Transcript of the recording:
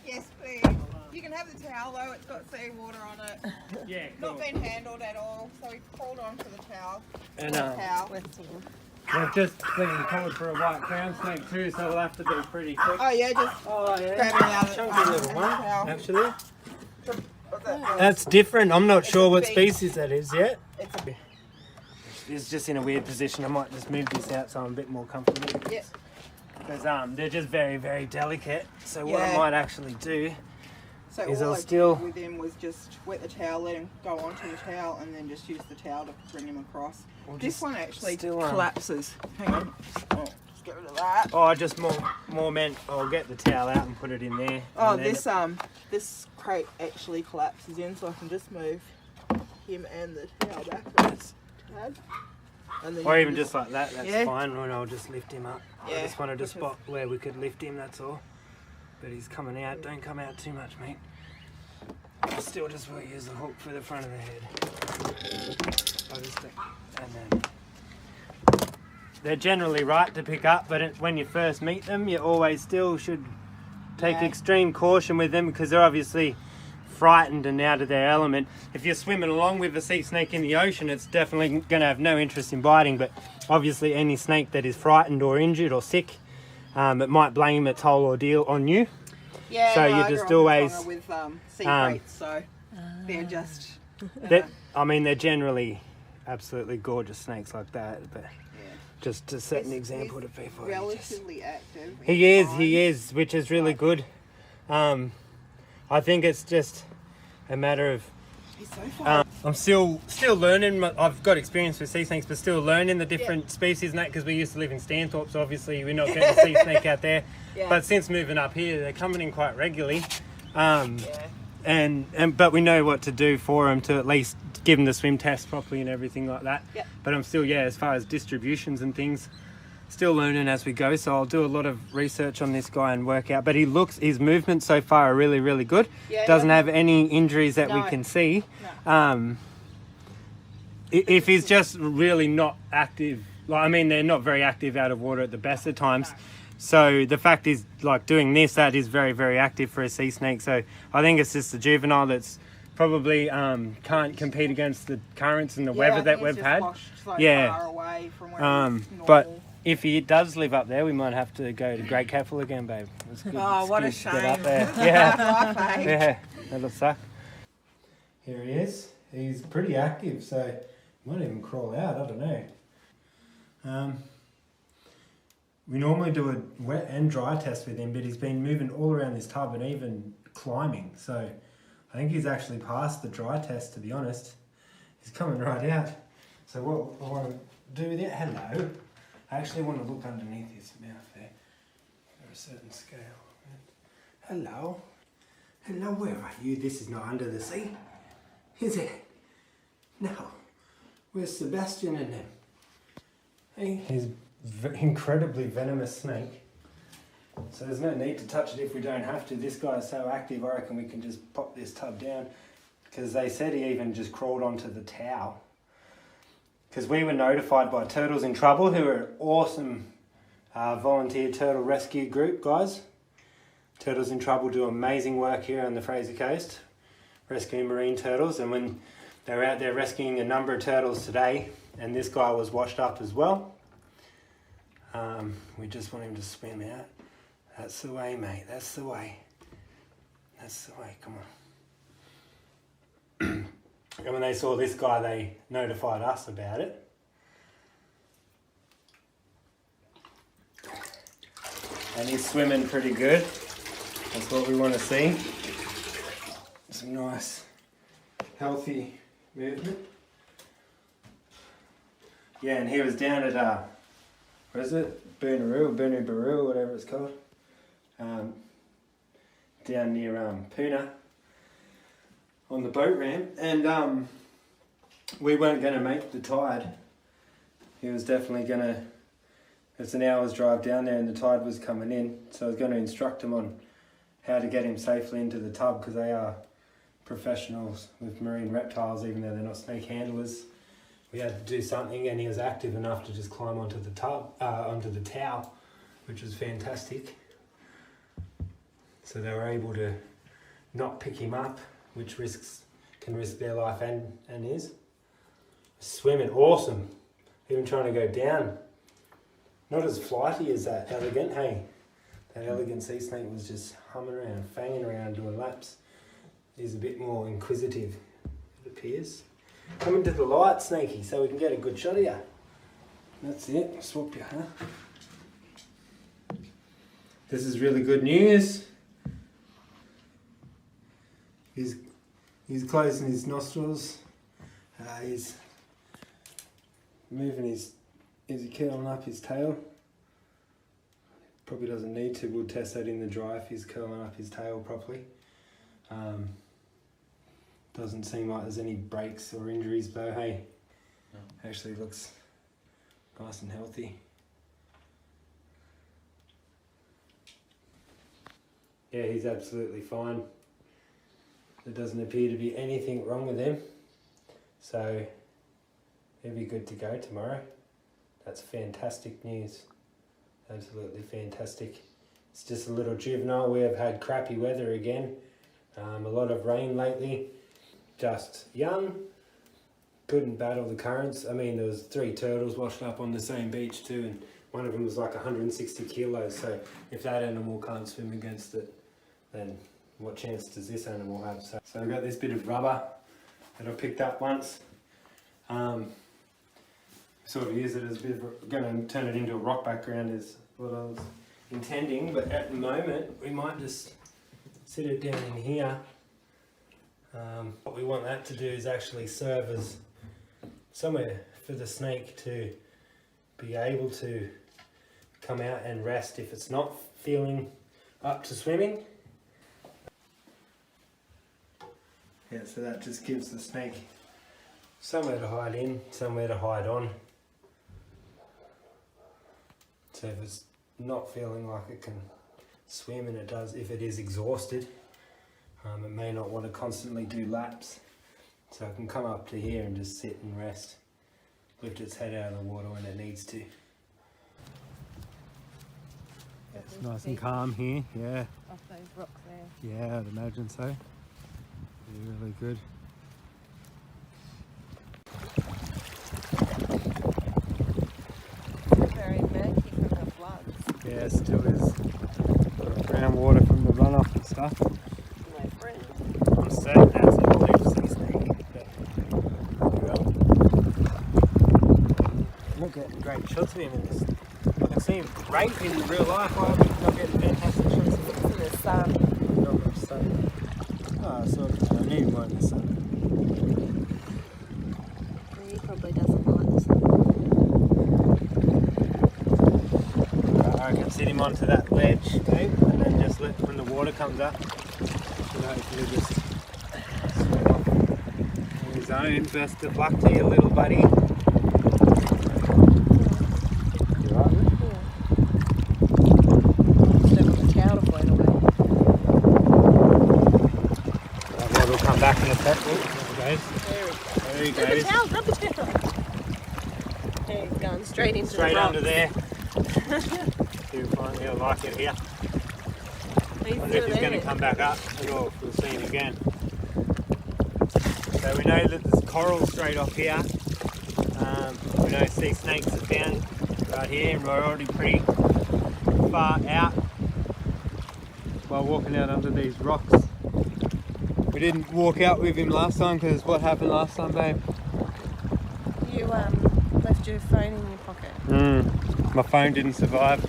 Yes, please. You can have the towel though, it's got seawater on it. Yeah, cool. Not been handled at all, so we crawled onto the towel. And Towel. we've just been called for a white crown snake too, so we'll have to be pretty quick. Oh yeah, just grabbing out Chunky little one, towel. actually. What's that? That's different. I'm not sure what big- species that is yet. It's a It's just in a weird position. I might just move this out so I'm a bit more comfortable. yeah. Because they're just very, very delicate. So what I Yeah. might actually do So is all I'll I still- did with him was just wet the towel, let him go onto the towel, and then just use the towel to bring him across. We'll This just one actually still, collapses. Hang on. Oh, just get rid of that. I just more meant I'll get the towel out and put it in there. Oh, and then this crate actually collapses in, so I can just move him and the towel back. That's tad. And then Or you even can just like that, that's Yeah. fine, and I'll just lift him up. I Yeah, just wanted a because- spot where we could lift him, that's all. But he's coming out, don't come out too much, mate. I still just will use the hook for the front of the head. And then they're generally right to pick up, but when you first meet them, you always still should take Yeah. extreme caution with them because they're obviously frightened and out of their element. If you're swimming along with a sea snake in the ocean, it's definitely going to have no interest in biting, but obviously any snake that is frightened or injured or sick, it might blame its whole ordeal on you. Yeah, So no, you I just grew up in always, Tonga with sea um, crates, so they're just they're generally absolutely gorgeous snakes like that, but just to set an He's- example he's to people. relatively active. He is, which is really good. I think it's just a matter of He's so far. I'm still learning. I've got experience with sea snakes, but still learning the different species and that because we used to live in Stanthorpe, so obviously we're not getting a sea snake out there. Yeah. But since moving up here, they're coming in quite regularly, Yeah. but we know what to do for them to at least give them the swim test properly and everything like that. Yep. But I'm still, as far as distributions and things, still learning as we go. So I'll do a lot of research on this guy and work out. But his movements so far are really, really good. Yeah, Doesn't no. have any injuries that we No. can see. If he's just really not active, they're not very active out of water at the best of times. So the fact is, doing this, that is very, very active for a sea snake. So I think it's just the juvenile that's probably can't compete against the currents and the weather that we've had. Far away from where it's But normal. if he does live up there, we might have to go to Great Catful again, babe. It's good, Oh, it's what a good to get up shame. there. Yeah, Life, eh? yeah, that'll suck. Here he is. He's pretty active, so he might even crawl out. I don't know. We normally do a wet and dry test with him, but he's been moving all around this tub and even climbing. So I think he's actually passed the dry test, to be honest. He's coming right out. So what I want to do with it, hello. I actually want to look underneath his mouth there for a certain scale. Hello. Hello, where are you? This is not under the sea, is it? No. Where's Sebastian and him? Hey. He's incredibly venomous snake. So there's no need to touch it if we don't have to. This guy's so active, I reckon we can just pop this tub down. Because they said he even just crawled onto the towel. Because we were notified by Turtles in Trouble, who are an awesome volunteer turtle rescue group, guys. Turtles in Trouble do amazing work here on the Fraser Coast, rescuing marine turtles. And when they were out there rescuing a number of turtles today, and this guy was washed up as well, we just want him to swim out. That's the way, mate. That's the way. That's the way. Come on. And when they saw this guy, they notified us about it. And he's swimming pretty good. That's what we want to see. Some nice, healthy movement. Yeah, and he was down at, what is it? Burnaroo, whatever it's called. Down near Puna on the boat ramp, and we weren't going to make the tide. He was definitely going to, it's an hour's drive down there and the tide was coming in, so I was going to instruct him on how to get him safely into the tub, because they are professionals with marine reptiles, even though they're not snake handlers. We had to do something, and he was active enough to just climb onto the tub, onto the towel, which was fantastic. So they were able to not pick him up, which can risk their life and his. Swimming, awesome. Even trying to go down. Not as flighty as that elegant, hey? That elegant sea snake was just humming around, fanging around, doing laps. He's a bit more inquisitive, it appears. Coming to the light, Snaky, so we can get a good shot of you. That's it, swap you, huh? This is really good news. He's closing his nostrils. He's moving is he curling up his tail? Probably doesn't need to. We'll test that in the dry if he's curling up his tail properly. Doesn't seem like there's any breaks or injuries though, hey? No. Actually looks nice and healthy. Yeah, he's absolutely fine. There doesn't appear to be anything wrong with him. So he'll be good to go tomorrow. That's fantastic news. Absolutely fantastic. It's just a little juvenile. We have had crappy weather again. A lot of rain lately. Just young. Couldn't battle the currents. I mean, there was 3 turtles washed up on the same beach too, and one of them was like 160 kilos. So if that animal can't swim against it, then what chance does this animal have? So I've got this bit of rubber that I picked up once. Sort of use it as a bit of, going to turn it into a rock background is what I was intending, but at the moment we might just sit it down in here. What we want that to do is actually serve as somewhere for the snake to be able to come out and rest if it's not feeling up to swimming. Yeah, so that just gives the snake somewhere to hide in, somewhere to hide on. So if it's not feeling like it can swim, and it does, if it is exhausted, it may not want to constantly do laps. So it can come up to here and just sit and rest, lift its head out of the water when it needs to. It's nice and calm here, yeah. Off those rocks there. Yeah, I'd imagine so. Really good. It's very murky from the floods. Yeah, it still is. Groundwater from the runoff and stuff. My friend. I'm certain that's a blue sea snake. I'm not getting great shots of him in this. I can see him great in real life. Why am I not getting fantastic shots of him? In the sun. Not much sun. Oh, I knew you weren't in the sun. He probably doesn't like the sun. I can sit him onto that ledge, okay, and then just let, when the water comes up, you know, hopefully just swim off on his own. Best of luck to you, little buddy. You right? Yeah. Step on the towel to float away. Maybe we'll come back in a sec. There he goes. There he goes. The towel, grab the towel. There he's going straight into Straight the rocks. under there. He'll find he'll like it here. He's I wonder if he's going to come back up at all. We'll see him again. So we know that there's coral straight off here. We know sea snakes are found right here, and we're already pretty far out by walking out under these rocks. We didn't walk out with him last time because what happened last time, babe? You left your phone in your pocket. My phone didn't survive.